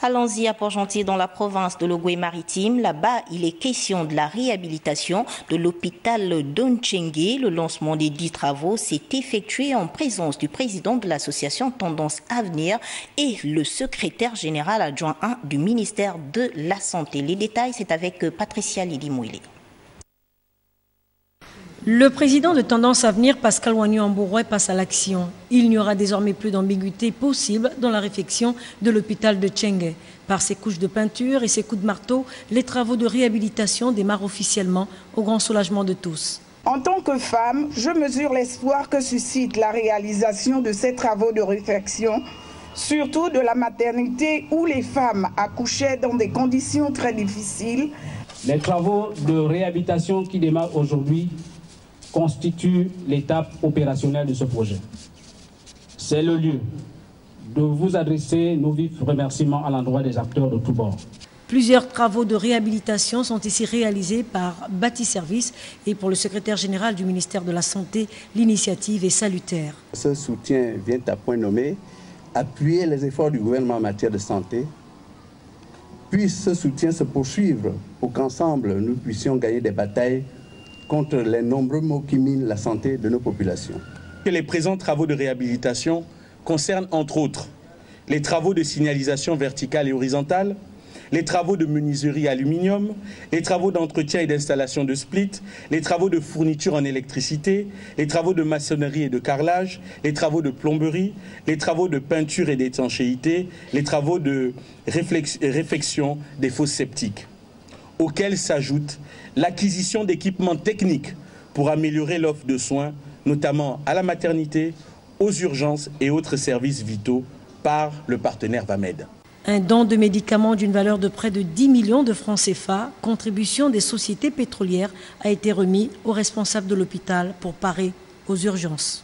Allons-y à Port-Gentil dans la province de l'Ogooué-Maritime. Là-bas, il est question de la réhabilitation de l'hôpital d'Ontchengue. Le lancement des 10 travaux s'est effectué en présence du président de l'association Tendance Avenir et le secrétaire général adjoint 1 du ministère de la Santé. Les détails, c'est avec Patricia Lidi-Mouilé. Le président de Tendance Avenir, Pascal Wagnou-Ambouroué, passe à l'action. Il n'y aura désormais plus d'ambiguïté possible dans la réfection de l'hôpital de Tchengue. Par ses couches de peinture et ses coups de marteau, les travaux de réhabilitation démarrent officiellement au grand soulagement de tous. En tant que femme, je mesure l'espoir que suscite la réalisation de ces travaux de réfection, surtout de la maternité où les femmes accouchaient dans des conditions très difficiles. Les travaux de réhabilitation qui démarrent aujourd'hui constitue l'étape opérationnelle de ce projet. C'est le lieu de vous adresser nos vifs remerciements à l'endroit des acteurs de tous bords. Plusieurs travaux de réhabilitation sont ici réalisés par Bâti-Service et pour le secrétaire général du ministère de la Santé, l'initiative est salutaire. Ce soutien vient à point nommé appuyer les efforts du gouvernement en matière de santé. Puisse ce soutien se poursuivre pour qu'ensemble nous puissions gagner des batailles contre les nombreux maux qui minent la santé de nos populations. Les présents travaux de réhabilitation concernent entre autres les travaux de signalisation verticale et horizontale, les travaux de menuiserie aluminium, les travaux d'entretien et d'installation de split, les travaux de fourniture en électricité, les travaux de maçonnerie et de carrelage, les travaux de plomberie, les travaux de peinture et d'étanchéité, les travaux de réfection des fosses septiques, auxquels s'ajoute l'acquisition d'équipements techniques pour améliorer l'offre de soins, notamment à la maternité, aux urgences et autres services vitaux par le partenaire VAMED. Un don de médicaments d'une valeur de près de 10 millions de francs CFA, contribution des sociétés pétrolières, a été remis aux responsables de l'hôpital pour parer aux urgences.